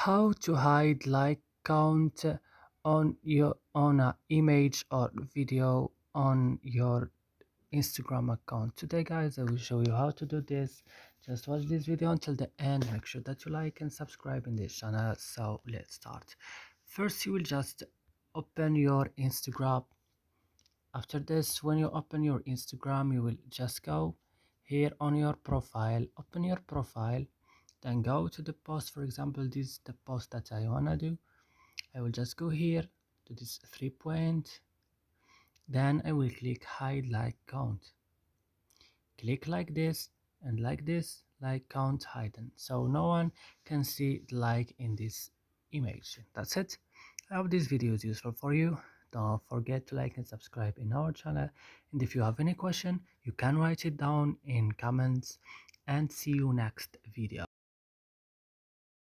How to hide like count on your on a image or video on your Instagram account. Today guys, I will show you how to do this. Just watch this video until the end. Make sure that you like and subscribe in this channel. So let's start. First you will just open your Instagram. After this, when you open your Instagram, you will just go here on your profile, open your profile, then go to the post. For example, this is the post that I wanna do. I will just go here to this 3 point, then I will click hide like count. Click like this and like this, like count hidden, so no one can see the like in this image. That's it. I hope this video is useful for you. Don't forget to like and subscribe in our channel, and if you have any question you can write it down in comments, and see you next video.